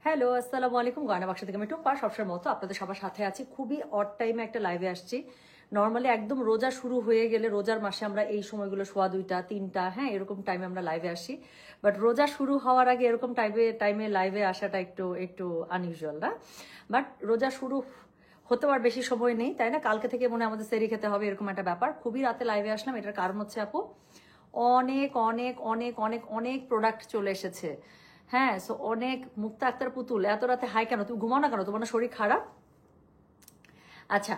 Hello, আসসালামু আলাইকুম। গয়না বাক্স থেকে আমি টুম্পা, সবসময়ের মতো আপনাদের সবার সাথে আছি। খুবই অড টাইমে একটা লাইভে আসছি। নর্মালি একদম রোজা শুরু হয়ে গেলে, রোজার মাসে আমরা এই সময়গুলো সোয়া 2টা 3টা, হ্যাঁ, এরকম টাইমে আমরা লাইভে আসি। বাট রোজা শুরু হওয়ার আগে এরকম টাইমে লাইভে আসাটা একটু একটু আনইউজুয়াল না। বাট রোজা শুরু হতে আর বেশি সময় নেই, তাই না? কালকে থেকে মনে হয় আমাদের সেরি খেতে হবে, এরকম একটা ব্যাপার। খুবই রাতে লাইভে আসলাম, এটার কারণ হচ্ছে আপু অনেক অনেক অনেক অনেক অনেক প্রোডাক্ট চলে এসেছে। হ্যাঁ, সো অনেক। মুক্তা আক্তার পুতুল, এত রাতে হাই কেন? তুমি ঘুমাও না কেন? তোমার না শরীর খারাপ? আচ্ছা,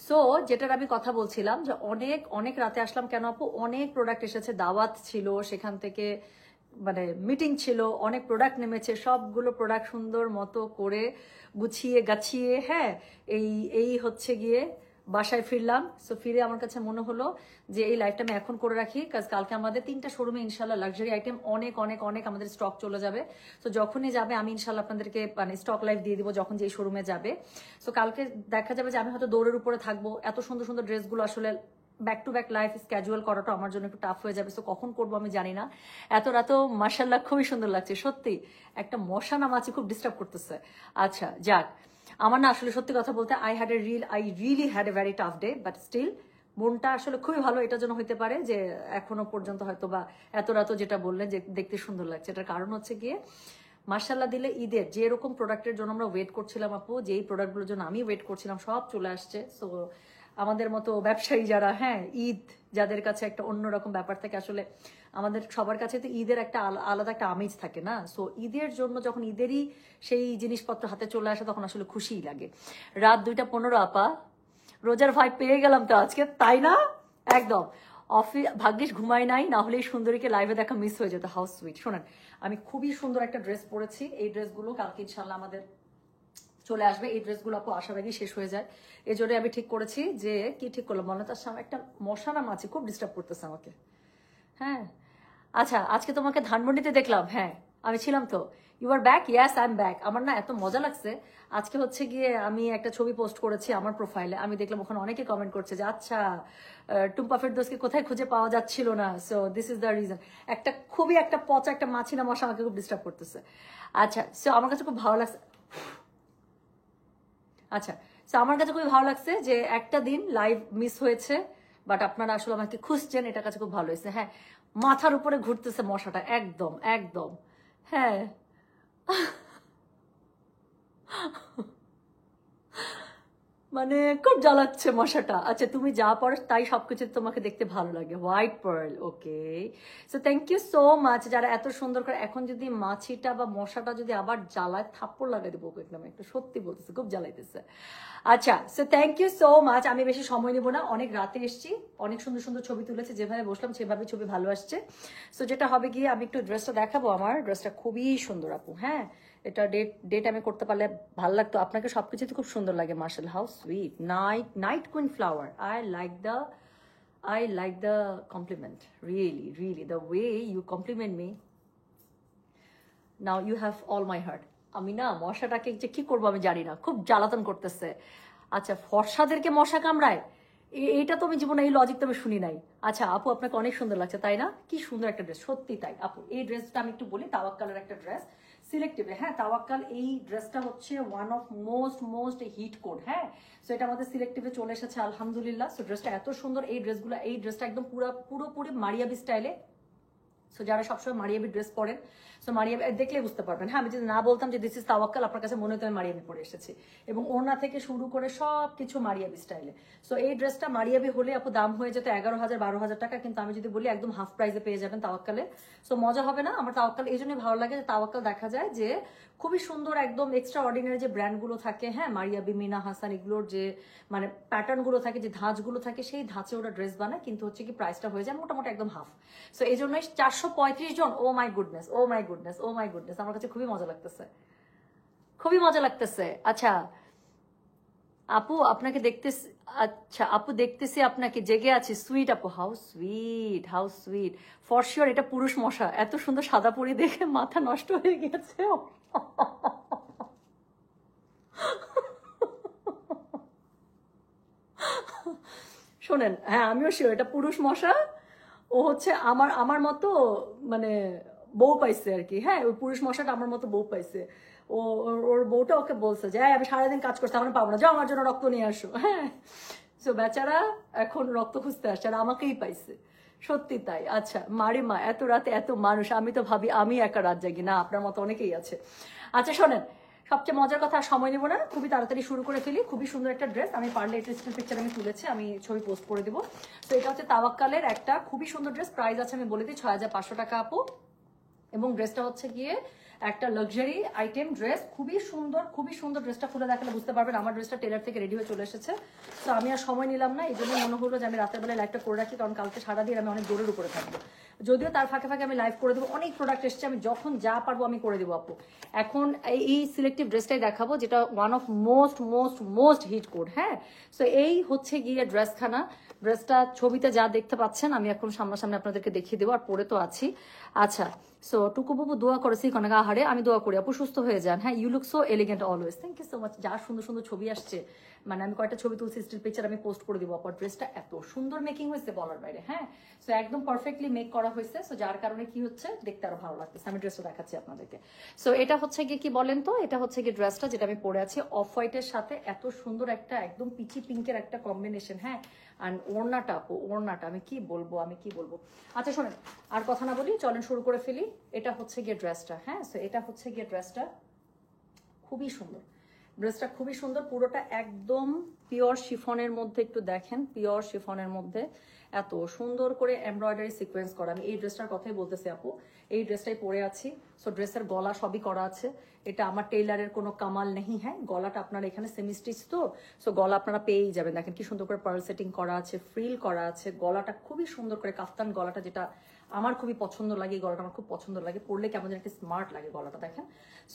সো যেটার আমি কথা বলছিলাম যে অনেক অনেক রাতে আসলাম কেন আপু? অনেক প্রোডাক্ট এসেছে, দাওয়াত ছিল, সেখান থেকে মানে মিটিং ছিল, অনেক প্রোডাক্ট নেমেছে। সবগুলো প্রোডাক্ট সুন্দর মতো করে গুছিয়ে গাছিয়ে, হ্যাঁ, এই এই হচ্ছে গিয়ে বাসায় ফিরলাম। সো ফিরে আমার কাছে মনে হলো যে এই লাইভটা আমি এখন করে রাখি, কাজ কালকে আমাদের 3টা শোরুমে ইনশাল্লাহ লাক্সারি আইটেম অনেক অনেক অনেক আমাদের স্টক চলে যাবে। তো যখনই যাবে আমি ইনশাল্লাহ আপনাদেরকে মানে স্টক লাইভ দিয়ে দিব যখন যে শোরুমে যাবে। সো কালকে দেখা যাবে যে আমি হয়তো দৌড়ের উপরে থাকবো। এত সুন্দর সুন্দর ড্রেসগুলো আসলে back to back life schedule করাটা আমার জন্য একটু টাফ হয়ে যাবে। সো কখন করবো আমি জানি না। এত রাতেও মার্শাল্লাহ খুবই সুন্দর লাগছে সত্যি। একটা মশা নামাছি খুব ডিস্টার্ব করতেছে। আচ্ছা যাক, আমার না আসলে সত্যি কথা বলতে I really had a very tough day, but still মনটা আসলে খুবই ভালো। এটার জন্য হইতে পারে যে এখনো পর্যন্ত হয়তো বা এত রাতও যেটা বললেন যে দেখতে সুন্দর লাগছে, এটার কারণ হচ্ছে গিয়ে মার্শাল্লাহ দিলে ঈদের যে এরকম প্রোডাক্টের জন্য আমরা ওয়েট করছিলাম আপু, যেই প্রোডাক্টগুলোর জন্য আমি ওয়েট করছিলাম সব চলে আসছে। সো আমাদের মতো ব্যবসায়ী যারা, হ্যাঁ, ঈদ যাদের কাছে একটা অন্যরকম ব্যাপার থাকে, আসলে আমাদের সবার কাছে তো ঈদের একটা আলাদা একটা আমেজ থাকে না। সো ঈদের জন্য যখন ঈদেরই সেই জিনিসপত্র হাতে চলে আসে তখন আসলে খুশিই লাগে। রাত 2টা 15 আপা, রোজার ভাই পেয়ে গেলাম তো আজকে, তাই না? একদম। অফিস ভাগ্যিস ঘুমাই নাই, না হলে এই সুন্দরীকে লাইভে দেখা মিস হয়ে যেত। House sweet. শোনেন, আমি খুবই সুন্দর একটা ড্রেস পরেছি। এই ড্রেসগুলো কালকে ইনশাল্লাহ আমাদের চলে আসবে। এই ড্রেসগুলো আপু আসার আগেই শেষ হয়ে যায়। এই জন্য আমি ঠিক করেছি যে, কি ঠিক করলাম মনে? তার সামনে একটা মশা নাম আছে, খুব ডিস্টার্ব করতেছে আমাকে। হ্যাঁ, আচ্ছা, আজকে তোমাকে ধানমন্ডিতে দেখলাম। হ্যাঁ, আমি ছিলাম তো। You are back? Yes, I am back. আমার না এত মজা লাগছে। আজকে হচ্ছে গিয়ে আমি একটা ছবি পোস্ট করেছি আমার প্রোফাইলে। আমি দেখলাম ওখানে অনেকে কমেন্ট করছে যে আচ্ছা, টুম্পা ফেরদৌসকে কোথায় খুঁজে পাওয়া যাচ্ছিল না। So this is the reason. একটা খুবই একটা পচা একটা মাছি না মশা আমাকে খুব ডিস্টার্ব করতেছে। আচ্ছা, সো আমার কাছে খুব ভালো লাগছে। আচ্ছা, তো আমার কাছে খুবই ভালো লাগছে যে একটা দিন লাইভ মিস হয়েছে, বাট আপনারা আসলে আমাকে খুঁজছেন, এটা কাছে খুব ভালো হয়েছে। হ্যাঁ, মাথার উপরে ঘুরতেছে মশাটা, একদম একদম। হ্যাঁ, মানে খুব জ্বালাচ্ছে মশাটা। আচ্ছা, তুমি যা পড়ো তাই সবকিছু তোমাকে দেখতে ভালো লাগে। White pearl, okay. So thank you so much যারা এত সুন্দর করে। এখন যদি মাছিটা বা মশাটা যদি আবার জ্বালায়, থাপ্পড় লাগাই দেবো একদম, একটু সত্যি বলতেছে, খুব জ্বালাইতেছে। আচ্ছা, so thank you so much. আমি বেশি সময় নেবো না, অনেক রাতে এসেছি, অনেক সুন্দর সুন্দর ছবি তুলেছে, যেভাবে বসলাম সেভাবে ছবি ভালো আসছে। সো যেটা হবে গিয়ে আমি একটু ড্রেসটা দেখাবো। আমার ড্রেসটা খুবই সুন্দর আপু। হ্যাঁ, এটা ডেট ডেট আমি করতে পারলে ভালো লাগতো। আপনাকে সবকিছুতে খুব সুন্দর লাগে মার্শাল। How sweet. Night night queen flower. I like the compliment. Really really the way you compliment me, now you have all my heart. আমি না মশাটাকে যে কি করবো আমি জানি না, খুব জ্বালাতন করতেছে। আচ্ছা, ফর্সাদেরকে মশা কামড়ায়? এইটা তো আমি জীবনে, এই লজিক তো আমি শুনি নাই। আচ্ছা আপু, আপনাকে অনেক সুন্দর লাগছে, তাই না? কি সুন্দর একটা ড্রেস, সত্যি তাই আপু। এই ড্রেসটা আমি একটু বলি, তাওয়াক্কালের একটা ড্রেস, সিলেক্টিভে। হ্যাঁ, তাওয়াক্কাল এই ড্রেসটা হচ্ছে one of most most hit code. হ্যাঁ, সো এটা আমাদের সিলেক্টিভে চলে এসেছে আলহামদুলিল্লাহ। সো ড্রেসটা এত সুন্দর, এই ড্রেসগুলো, এই ড্রেসটা একদম পুরোপুরি মারিয়াবি স্টাইলে। সো যারা সবসময় মারিয়াবি ড্রেস পরেন, সো মারিয়াবি দেখলে বুঝতে পারবেন। হ্যাঁ, আমি যদি না বলতাম যে দিস ইজ তাওয়াক্কাল, আপনার কাছে মনে হতো আমি মারিয়াবি পরে এসেছি। এবং ওড়না থেকে শুরু করে সব কিছু মারিয়াবি স্টাইলে। সো এই ড্রেসটা মারিয়াবি হলে আপু দাম হয়ে যেত 11,000 12,000 টাকা, কিন্তু আমি যদি বলি একদম হাফ প্রাইসে পেয়ে যাবেন তাওয়াক্কালে। সো মজা হবে না? আমার তাওয়াক্কাল এই জন্যই ভালো লাগে যে তাওয়াক্কাল দেখা যায় যে খুবই সুন্দর, একদম এক্সট্রা অর্ডিনারি যে ব্র্যান্ডগুলো থাকে, হ্যাঁ, মারিয়াবি, মিনা হাসান, এগুলোর যে মানে প্যাটার্নগুলো থাকে, যে ধাঁচগুলো থাকে, সেই ধাঁচে ওরা ড্রেস বানায়, কিন্তু হচ্ছে কি প্রাইসটা হয়ে যায় মোটামুটি একদম হাফ। সো এই জন্যই 435 জন। Oh my goodness, oh my goodness, oh my goodness, আমার কাছে খুবই মজা লাগতেছে, খুবই মজা লাগতেছে। আচ্ছা আপু, আপনাকে দেখতে, আচ্ছা আপু দেখতেছি আপনাকে, জেগে আছি। সুইট আপু, how sweet, how sweet. For sure এটা পুরুষ মশা। এত সুন্দর সাদা পরি দেখে মাথা নষ্ট হয়ে গেছে। শোনেন, হ্যাঁ আমিও শিওর এটা পুরুষ মশা। ও হচ্ছে আমার আমার মতো মানে বউ পাইছে আর কি, হ্যাঁ, ওই পুরুষ মশাটা আমার মতো বউ পাইছে। ওর বউটা ওকে বলছে যে আমি সারাদিন কাজ করতে আমার পাবো না, যাও আমার জন্য রক্ত নিয়ে আসো, হ্যাঁ। তো বেচারা এখন রক্ত খুঁজতে আসছে আর আমাকেই পাইছে, সত্যি তাই। আচ্ছা মারিমা, এত রাতে এত মানুষ, আমি তো ভাবি আমি একা রাত জাগি, না আপনার মতো অনেকেই আছে। আচ্ছা শোনেন, সবচেয়ে মজার কথা, আর সময় নেবো না, খুবই তাড়াতাড়ি শুরু করে ফেলি। খুবই সুন্দর একটা ড্রেস, আমি পারলে এটা স্টিল পিকচার আমি তুলেছি, আমি ছবি পোস্ট করে দেবো। তো এটা হচ্ছে তাওয়াক্কালের একটা খুবই সুন্দর ড্রেস, প্রাইস আছে আমি বলে দিই 6500 টাকা আপু। এবং ড্রেসটা হচ্ছে গিয়ে একটা লাক্সারি আইটেম ড্রেস, খুবই সুন্দর, খুবই সুন্দর। ড্রেসটা খুলে দেখালে বুঝতে পারবেন, আমার ড্রেসটা টেলার থেকে রেডি হয়ে চলে এসেছে। তো আমি আর সময় নিলাম না, এই জন্য মনে হলো যে আমি রাতের বেলায় লাইভটা করে রাখি, কারণ কালকে সারাদিন আমি অনেক দৌড়ের উপরে থাকবো। যদিও তার ফাঁকে ফাঁকে আমি লাইভ করে দেবো, অনেক প্রোডাক্ট এসছে, আমি যখন যা পারবো আমি করে দেবো আপু। এখন এই সিলেক্টিভ ড্রেসটাই দেখাবো, যেটা one of most most most hit code, হ্যাঁ। সো এই হচ্ছে গিয়ে ড্রেসখানা। ড্রেসটা ছবিতে যা দেখতে পাচ্ছেন আমি এখন সামনাসামনি আপনাদেরকে দেখিয়ে দেবো, আর পরে তো আছি। আচ্ছা, সো টুকু বাবু দোয়া করেছি অনেক আহারে, আমি দোয়া করি আপু সুস্থ হয়ে যান, হ্যাঁ। You look so elegant always, thank you so much. যা সুন্দর সুন্দর ছবি আসছে, মানে আমি কয়েকটা ছবি তুলছি, স্টিল পিকচার আমি পোস্ট করে দিব আপু। ড্রেসটা এত সুন্দর মেকিং হয়েছে বলার বাইরে, হ্যাঁ। সো একদম পারফেক্টলি মেক করা হয়েছে, সো যার কারণে কি হচ্ছে দেখতে আরো ভালো লাগতেছে। আমি ড্রেসটা দেখাচ্ছি আপনাদেরকে। সো এটা হচ্ছে গিয়ে কি বলেন তো, এটা হচ্ছে গিয়ে ড্রেসটা যেটা আমি পরে আছি, অফ হোয়াইটের সাথে এত সুন্দর একটা একদম পিচি পিঙ্কের একটা কম্বিনেশন, হ্যাঁ। আর ওড়নাটা আপু, ওড়নাটা আমি কি বলবো, আমি কি বলবো। আচ্ছা শোনেন, আর কথা না বলি, চলেন শুরু করে ফেলি। এটা হচ্ছে গিয়ে ড্রেসটা, হ্যাঁ। সো এটা হচ্ছে গিয়ে ড্রেসটা, খুবই সুন্দর। ড্রেসটা খুবই সুন্দর, পুরোটা একদম পিওর শিফনের মধ্যে, একটু দেখেন, পিওর শিফনের মধ্যে এত সুন্দর করে এমব্রয়ডারি সিকোয়েন্স করা। আমি এই ড্রেসটার কথাই বলতেছি আপু, এই ড্রেসটাই পরে আছি। সো ড্রেসের গলা সবই করা আছে, এটা আমার টেইলারের কোনো কামাল নেই, হ্যাঁ। গলাটা আপনারা এখানে সেমি স্টিচ, তো সো গলা আপনারা পেয়েই যাবেন। দেখেন কি সুন্দর করে পার্ল সেটিং করা আছে, ফ্রিল করা আছে, গলাটা খুবই সুন্দর করে কাফতান গলাটা, যেটা আমার খুবই পছন্দ লাগে। এই গলাটা আমার খুব পছন্দ লাগে, পরলে কেমন যেন একটা স্মার্ট লাগে গলাটা, দেখেন।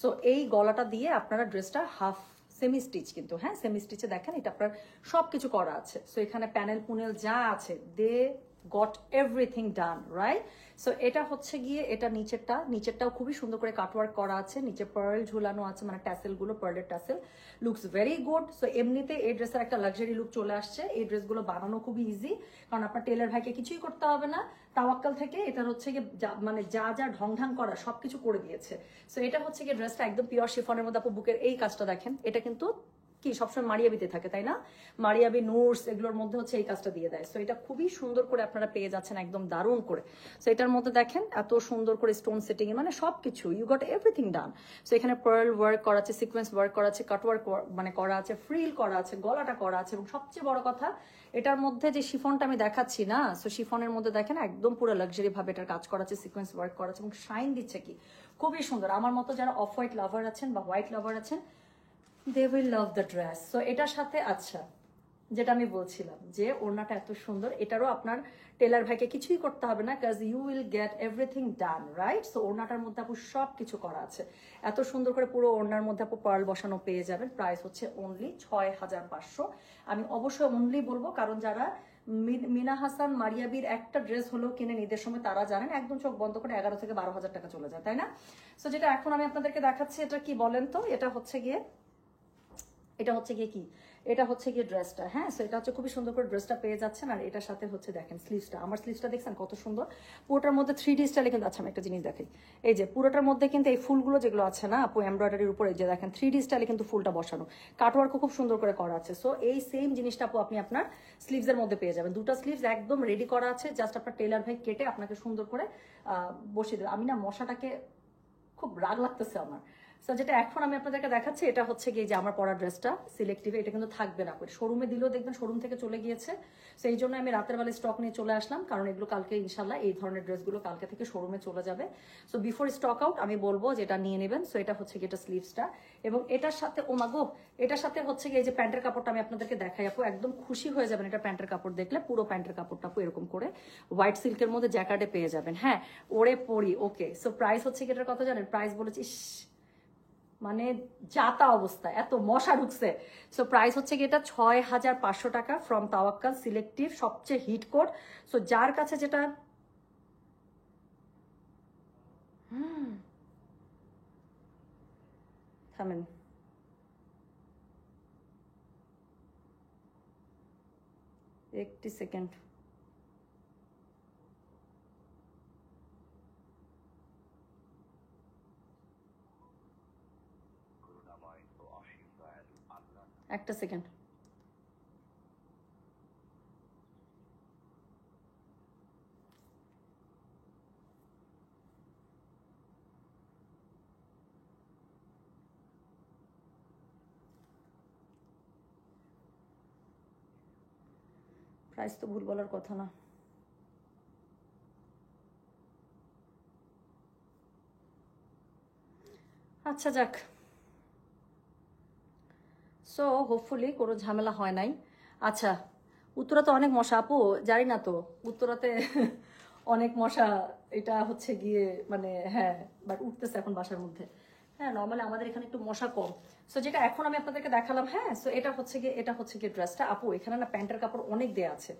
সো এই গলাটা দিয়ে আপনারা ড্রেসটা হাফ সেমি স্টিচ, কিন্তু হ্যাঁ সেমি স্টিচে দেখেন এটা আপনার সবকিছু করা আছে। সো এখানে প্যানেল পুনেল যা আছে, they got everything done, right. So এটা হচ্ছে গিয়ে, এটা নিচেরটাও খুবই সুন্দর করে কাটওয়ার্ক করা আছে, নিচে পার্ল ঝুলানো আছে, মানে ট্যাসেল গুলো, পার্লের tassel, looks very good. So এমনিতে এই ড্রেসের একটা লাক্সারি লুক চলে আসছে। এই ড্রেসগুলো বানানো খুবই ইজি, কারণ আপনার টেলার ভাইকে কিছুই করতে হবে না। তাওয়াক্কাল থেকে এটা হচ্ছে গিয়ে মানে যা যা ঢং ঢং করা সবকিছু করে দিয়েছে। সো এটা হচ্ছে গিয়ে ড্রেসটা একদম পিওর শিফনের মধ্যে। আপু বুকের এই কাজটা দেখেন, এটা কিন্তু কি সবসময় মারিয়াবিতে থাকে, তাই না? মারিয়াবি, নুরস, এগুলোর মধ্যে হচ্ছে এই কাজটা দিয়ে দেয়। সো এটা খুবই সুন্দর করে আপনারা পেয়ে যাচ্ছেন, একদম দারুণ করে। সো এটার মধ্যে দেখেন এত সুন্দর করে স্টোন সেটিং, মানে সবকিছু, you got everything done. So এখানে পার্ল ওয়ার্ক করা আছে, সিকোয়েন্স ওয়ার্ক করা আছে, কাট ওয়ার্ক মানে করা আছে, ফ্রিল করা আছে, গলাটা করা আছে, এবং সবচেয়ে বড় কথা এটার মধ্যে যে শিফনটা আমি দেখাচ্ছি না, সো শিফনের মধ্যে দেখেন একদম পুরো লাক্সারি ভাবে এটার কাজ করা আছে, সিকোয়েন্স ওয়ার্ক করা আছে, এবং শাইন দিচ্ছে কি খুবই সুন্দর। আমার মতো যারা অফ হোয়াইট লাভার আছেন বা হোয়াইট লাভার আছেন, they will love the dress. So এটার সাথে, আচ্ছা যেটা আমি বলছিলাম যে ওড়নাটা এত সুন্দর, এটারও আপনার টেলার ভাইকে কিছুই করতে হবে না, কাজ you will get everything done, right. So ওড়নাটার মধ্যে আপু সব কিছু করা আছে, এত সুন্দর করে পুরো ওড়নার মধ্যে আপু পার্ল বসানো পেয়ে যাবেন। প্রাইস হচ্ছে অনলি 6500। আমি অবশ্যই অনলি বলবো, কারণ যারা মিনা হাসান মারিয়াবির একটা ড্রেস হলেও কিনে ঈদের সময়, তারা জানেন একদম চোখ বন্ধ করে 11 থেকে 12 হাজার টাকা চলে যায়, তাই না? সো যেটা এখন আমি আপনাদেরকে দেখাচ্ছি, এটা কি বলেন তো, এটা হচ্ছে গিয়ে কি, এটা হচ্ছে গিয়ে ড্রেসটা, হ্যাঁ। সো এটা হচ্ছে খুবই সুন্দর করে ড্রেসটা পেয়ে যাচ্ছেন। আর এটার সাথে হচ্ছে দেখেন স্লিভসটা, আমার স্লিভসটা দেখছেন কত সুন্দর, পুরোটার মধ্যে 3D স্টাইলে কিন্তু। আচ্ছা আমি একটা জিনিস দেখাই, এই যে পুরোটার মধ্যে কিন্তু এই ফুলগুলো যেগুলো আছে না আপু এমব্রয়ডারির উপরে, যে দেখেন 3D স্টাইলে কিন্তু ফুলটা বসানো, কাটওয়ার্কও খুব সুন্দর করে করা আছে। সো এই সেম জিনিসটা আপু আপনি আপনার স্লিভসের মধ্যে পেয়ে যাবেন। দুটো স্লিভস একদম রেডি করা আছে, জাস্ট আপনার টেলার ভাই কেটে আপনাকে সুন্দর করে বসিয়ে দেবে। আমি না মশাটাকে খুব রাগ লাগতেছে আমার। সো যেটা এখন আমি আপনাদেরকে দেখাচ্ছি, এটা হচ্ছে গিয়ে যে আমার পরা ড্রেসটা সিলেক্টিভে, এটা কিন্তু থাকবে না, শোরুমে দিলেও দেখবেন শোরুম থেকে চলে গিয়েছে। সো এই জন্য আমি রাতের বেলা স্টক নিয়ে চলে আসলাম, কারণ এগুলো কালকে ইনশাল্লাহ, এই ধরনের ড্রেসগুলো কালকে থেকে শোরুমে চলে যাবে। সো বিফোর স্টক আউট আমি বলবো যে এটা নিয়ে নেবেন। সো এটা হচ্ছে গিয়ে এটা স্লিভসটা, এবং এটার সাথে ও মাগো, এটার সাথে হচ্ছে গিয়ে এই যে প্যান্টের কাপড়টা আমি আপনাদেরকে দেখাই আপু, একদম খুশি হয়ে যাবেন এটা প্যান্টের কাপড় দেখলে। পুরো প্যান্টের কাপড়টা আপু এরকম করে হোয়াইট সিল্কের মধ্যে জ্যাকেটে পেয়ে যাবেন, হ্যাঁ। ওরে পরি, ওকে। সো প্রাইস হচ্ছে কি এটার কথা জানেন? প্রাইস বলেছিস মানে যাতা অবস্থা, এত মশা ঢুকছে। সো প্রাইস হচ্ছে কি এটা 6500 টাকা ফ্রম তাওয়াক্কাল সিলেক্টিভ, সবচেয়ে হিট কোড। সো যার কাছে যেটা থামেন, একটি সেকেন্ড, একটা সেকেন্ড। প্রাইস তো ভুল বলার কথা না। আচ্ছা যাক, সো হোপফুলি কোনো ঝামেলা হয় নাই। আচ্ছা, উত্তরাতে অনেক মশা আপু, জানি না তো উত্তরাতে অনেক মশা। এটা হচ্ছে গিয়ে মানে হ্যাঁ, বাট উঠতেছে এখন বাসার মধ্যে। হ্যাঁ, নর্মালি আমাদের এখানে একটু মশা কম। সো যেটা এখন আমি আপনাদেরকে দেখালাম, হ্যাঁ, সো এটা হচ্ছে গিয়ে ড্রেসটা। আপু এখানে না প্যান্টের কাপড় অনেক দেয়া আছে।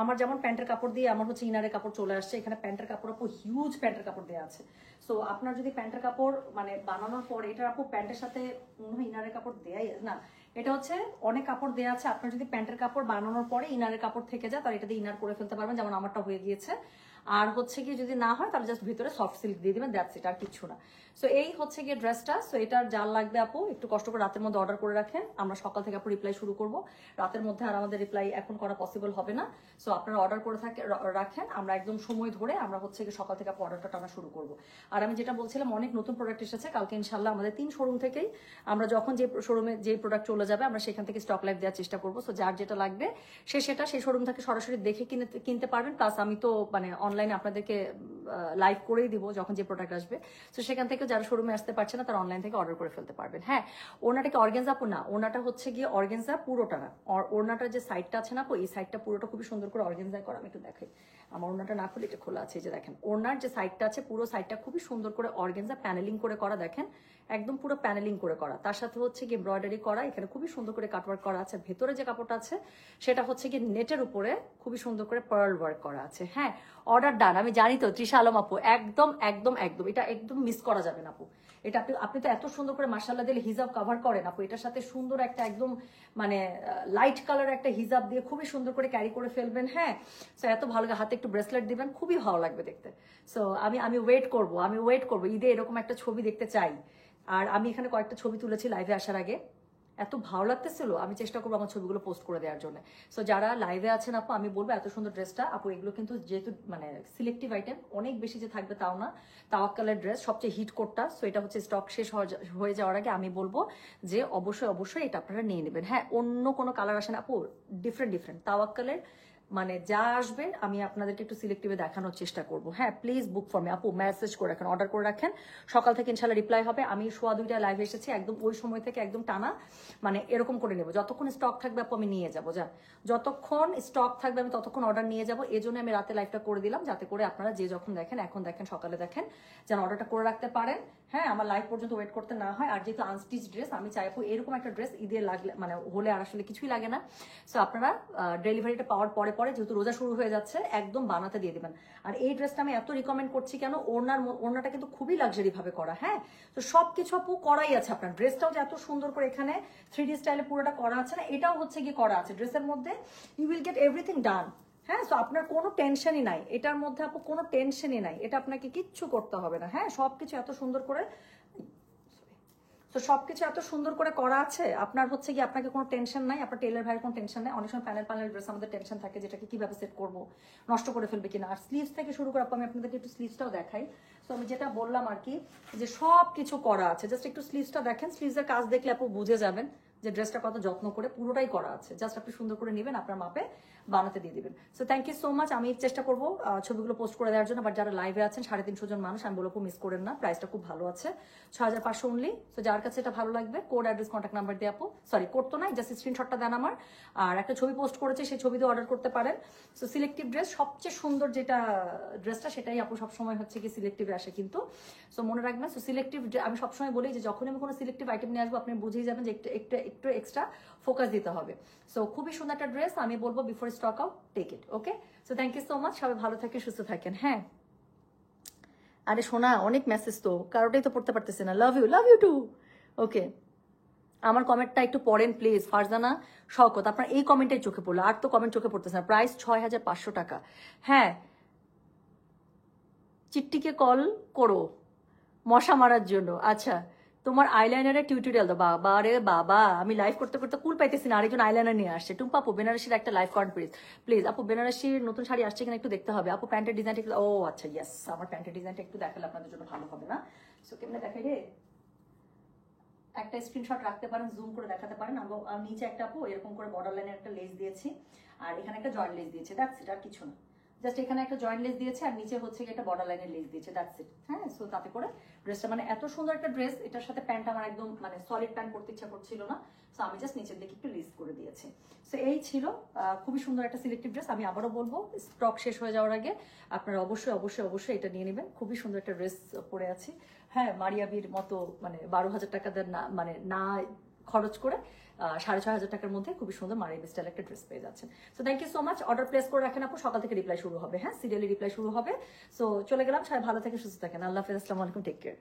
আমার যেমন প্যান্টের কাপড় দিয়ে আমার হচ্ছে ইনারের কাপড় চলে আসছে, এখানে প্যান্টের কাপড় আপু হিউজ প্যান্টের কাপড় দেওয়া আছে। সো আপনার যদি প্যান্টের কাপড় মানে বানানোর পর এটা আপু প্যান্টের সাথে মনে হয় ইনারের কাপড় দেয়াই না, এটা হচ্ছে অনেক কাপড় দেওয়া আছে। আপনার যদি প্যান্টের কাপড় বানানোর পরে ইনারের কাপড় থেকে যায় তাহলে এটা দিয়ে ইনার করে ফেলতে পারবেন, যেমন আমারটা হয়ে গিয়েছে। আর হচ্ছে কি যদি না হয় তাহলে জাস্ট ভিতরে সফট সিল্ক দিয়ে দিবেন, দ্যাটস ইট, আর কিছু না। সো এই হচ্ছে গিয়ে ড্রেসটা। সো এটার যার লাগবে আপু একটু কষ্ট করে রাতের মধ্যে অর্ডার করে রাখেন, আমরা সকাল থেকে আপু রিপ্লাই শুরু করব। রাতের মধ্যে আর আমাদের রিপ্লাই এখন করা পসিবল হবে না। সো আপনারা অর্ডার করে রাখেন, আমরা একদম সময় ধরে আমরা হচ্ছে গিয়ে সকাল থেকে আপু অর্ডারটা টানা শুরু করব। আর আমি যেটা বলছিলাম, অনেক নতুন প্রোডাক্ট এসেছে কালকে ইনশাল্লাহ আমাদের 3 শোরুম থেকেই। আমরা যখন যে শোরুমে যে প্রোডাক্ট চলে যাবে আমরা সেখান থেকে স্টক লাইভ দেওয়ার চেষ্টা করবো। সো যার যেটা লাগবে সেটা সেই শোরুম থেকে সরাসরি দেখে কিনতে পারবেন। প্লাস আমি তো মানে অনলাইনে আপনাদেরকে লাইভ করেই দিব যখন যে প্রোডাক্ট আসবে। তো সেখান থেকে যারা শোরুমে আসতে পারছে না তারা অনলাইন থেকে অর্ডার করে ফেলতে পারবেন। হ্যাঁ, ওনাটাকে অর্গেনজা আপু না, ওনাটা হচ্ছে গিয়ে অর্গেনজা পুরোটা না, ওনাটার যে সাইডটা আছে না আপু, এই সাইডটা পুরোটা খুবই সুন্দর করে অর্গেনজা করা। আমি একটু দেখাই, আমার ওনাটা না খুলে এটা খোলা আছে, এই যে দেখেন ওনার যে সাইডটা আছে পুরো সাইডটা খুবই সুন্দর করে অর্গেনজা প্যানেলিং করে করা। দেখেন একদম পুরো প্যানেলিং করে করা, তার সাথে হচ্ছে গিয়ে এমব্রয়ডারি করা, এখানে খুবই সুন্দর করে কাটওয়ার্ক করা আছে। ভেতরে যে কাপড়টা আছে সেটা হচ্ছে গিয়ে নেটের উপরে খুবই সুন্দর করে পার্ল ওয়ার্ক করা আছে। হ্যাঁ, অর্ডার ডান। আমি জানি তো তৃষা আলম আপু, একদম একদম একদম এটা একদম মিস করা যাবে না আপু। এটা আপনি তো এত সুন্দর করে মাশাআল্লাহ দিলে হিজাব কভার করেন আপু, এটার সাথে সুন্দর একটা একদম মানে লাইট কালার একটা হিজাব দিয়ে খুবই সুন্দর করে ক্যারি করে ফেলবেন। হ্যাঁ, সো এত ভালো, হাতে একটু ব্রেসলেট দিবেন, খুবই ভালো লাগবে দেখতে। সো আমি ওয়েট করবো ঈদে এরকম একটা ছবি দেখতে চাই। আর আমি এখানে কয়েকটা ছবি তুলেছি লাইভে আসার আগে, এত ভালো লাগতেছিল, আমি চেষ্টা করবো আমার ছবিগুলো পোস্ট করে দেওয়ার জন্য। সো যারা লাইভে আছেন আপু, আমি বলবো এত সুন্দর ড্রেসটা আপু, এগুলো কিন্তু যেহেতু মানে সিলেক্টিভ আইটেম, অনেক বেশি যে থাকবে তাও না। তাওয়াক্কালের ড্রেস সবচেয়ে হিট কোটটা, সো এটা হচ্ছে স্টক শেষ হয়ে যাওয়ার আগে আমি বলবো যে অবশ্যই এটা আপনারা নিয়ে নেবেন। হ্যাঁ, অন্য কোনো কালার আসে না আপু, ডিফারেন্ট তাওয়াক্কালের মানে যা আসবে আমি আপনাদেরকে একটু সিলেক্টিভে দেখানোর চেষ্টা করব। হ্যাঁ, প্লিজ বুক ফর মি আপু, মেসেজ করে রাখেন, অর্ডার করে রাখেন, সকাল থেকে ইনশাল্লাহ রিপ্লাই হবে। আমি 2:15 লাইভে এসেছি, একদম ওই সময় থেকে একদম টানা মানে এরকম করে নেবো, যতক্ষণ স্টক থাকবে আপু আমি নিয়ে যাবো। যতক্ষণ স্টক থাকবে আমি ততক্ষণ অর্ডার নিয়ে যাবো। এই জন্য আমি রাতে লাইভটা করে দিলাম, যাতে করে আপনারা যে যখন দেখেন, এখন দেখেন সকালে দেখেন, যেন অর্ডারটা করে রাখতে পারেন। হ্যাঁ, আমার লাইভ পর্যন্ত ওয়েট করতে না হয়। আর যেহেতু আনস্টিচ ড্রেস, আমি চাই আপু এরকম একটা ড্রেস ঈদে লাগলে মানে হলে আর আসলে কিছুই লাগে না। সো আপনারা ডেলিভারিটা পাওয়ার পরে যেহেতু রোজা শুরু হয়ে যাচ্ছে একদম বানাতে দিয়ে দিবেন। আর এই ড্রেসটা আমি এত রিকমেন্ড করছি কেন, ওড়নাটা কিন্তু খুবই লাক্সারি ভাবে করা। হ্যাঁ, তো সবকিছু আপু করাই আছে। আপনার ড্রেসটাও যে এত সুন্দর করে এখানে 3D স্টাইলে পুরোটা করা আছে না, এটাও হচ্ছে গিয়ে করা আছে ড্রেসের মধ্যে। ইউ উইল গেট এভরিথিং ডান। হ্যাঁ, সো আপনার কোনো টেনশনই নাই এটার মধ্যে আপু, কোনো টেনশনই নাই, এটা আপনাকে কিচ্ছু করতে হবে না। হ্যাঁ, সবকিছু এত সুন্দর করে, তো সবকিছু এত সুন্দর করে করা আছে, আপনার হচ্ছে কি আপনাকে কোনো টেনশন নাই, আপনার টেলার ভাইয়ের কোনো টেনশন নাই। অনেক সময় প্যানেল ড্রেস আমাদের টেনশন থাকে, যেটাকে কিভাবে সেট করবো, নষ্ট করে ফেলবে কিনা। আর স্লিভস থেকে শুরু করে আমি আপনাদেরকে একটু স্লিভসটাও দেখাই। তো আমি যেটা বললাম আর কি, যে সব কিছু করা আছে, জাস্ট একটু স্লিভসটা দেখেন, স্লিভসের কাজ দেখলে আপু বুঝে যাবেন যে ড্রেসটা কত যত্ন করে পুরোটাই করা আছে। জাস্ট আপনি সুন্দর করে নেবেন, আপনার মাপে বানাতে দিয়ে দিবেন। So thank you so much. আমি চেষ্টা করবো ছবিগুলো পোস্ট করে দেওয়ার জন্য, বাট যারা লাইভে আছেন 350 জন মানুষ, আমি বলবো মিস করেন না, প্রাইসটা খুব ভালো আছে, 6500 অনলি। সো যার কাছে এটা ভালো লাগবে কোড অ্যাড্রেস কন্ট্যাক্ট নাম্বার দিয়ে আপু, সরি কোড তো নাই, জাস্ট স্ক্রিনশটটা দেন আমার। আর একটা ছবি পোস্ট করেছে, সেই ছবি দিয়ে অর্ডার করতে পারেন। সো সিলেক্টিভ ড্রেস সবচেয়ে সুন্দর যেটা ড্রেসটা, সেটাই আপু সবসময় হচ্ছে কি সিলেক্টিভে আসে কিন্তু। সো মনে রাখবেন, সো সিলেক্টিভ আমি সবসময় বলি যে যখন আমি কোনো সিলেক্টিভ আইটেম নিয়ে আসবো আপনি বুঝেই যাবেন যে একটু এক্সট্রা ফোকাস দিতে হবে। সো খুবই সুন্দর একটা ড্রেস, আমি বলবো before stock out take it. Okay, so thank you so much, সবাই ভালো থাকেন, সুস্থ থাকেন। হ্যাঁ, আরে শোনা অনেক মেসেজ তো কারোটাই তো পড়তে পারতেছে না। Love you two. ওকে, আমার কমেন্টটা একটু পড়েন প্লিজ। ফারজানা শওকত, আপনার এই কমেন্টটাই চোখে পড়লো, আর তো কমেন্ট চোখে পড়তেছে না। প্রাইস 6500 টাকা। হ্যাঁ, চিট্টিকে কল করো মশা মারার জন্য। আচ্ছা তোমার আইলাইনারের টিউটোরিয়াল দাও। বাবা রে বাবা, আমি লাইভ করতে করতে কুল পাইতেছি না, আরেকজন আইলাইনার নিয়ে আসছে। টুম্পা আপু বেনারসির একটা লাইভ করেন প্লিজ। প্লিজ আপু বেনারসির নতুন শাড়ি আসছে কিনা একটু দেখতে হবে। আপু প্যান্টের ডিজাইনটা একটু, ও আচ্ছা ইয়েস, আমার প্যান্টের ডিজাইনটা একটু দেখালে আপনাদের জন্য ভালো হবে না? সো কেমনে দেখাই রে, একটা স্ক্রিনশট রাখতে পারেন, জুম করে দেখাতে পারেন। আর নিচে একটা আপু এরকম করে বর্ডার লাইনের একটা লেস দিয়েছি, আর এখানে একটা জয়েন্ট লেস দিয়েছে, দ্যাটস ইট, আর কিছু না। জাস্ট এখানে একটা জয়েন্ট লেস দিয়েছে আর নিচে হচ্ছে একটা বর্ডার লাইনের লেস দিয়েছে, দ্যাটস ইট। হ্যাঁ, সো তাতে করে ড্রেসটা মানে এত সুন্দর একটা ড্রেস, এটার সাথে প্যান্ট আমার একদম মানে সলিড প্যান্ট পরতে ইচ্ছা করছিল না, সো আমি জাস্ট নিচের দিকে একটু লেস করে দিয়েছি। সো এই ছিল খুবই সুন্দর একটা সিলেক্টিভ ড্রেস। আমি আবারও বলবো, স্টক শেষ হয়ে যাওয়ার আগে আপনারা অবশ্যই অবশ্যই অবশ্যই এটা নিয়ে নেবেন। খুবই সুন্দর একটা ড্রেস পরে আছি। হ্যাঁ, মারিয়াবির মতো মানে 12,000 টাকা না মানে না খরচ করে 6,500 টাকার মধ্যে খুবই সুন্দর মারিয়াবি স্টাইল একটা ড্রেস পেয়ে যাচ্ছেন। So thank you so much. Order place করে রাখেন আপু, সকাল থেকে রিপ্লাই শুরু হবে। হ্যাঁ, সিরিয়ালি রিপ্লাই শুরু হবে। সো চলে গেলাম, সবাই ভালো থেকে সুস্থ থাকেন। আল্লাহ হাফেজ, আসসালামু আলাইকুম, টেক কেয়ার।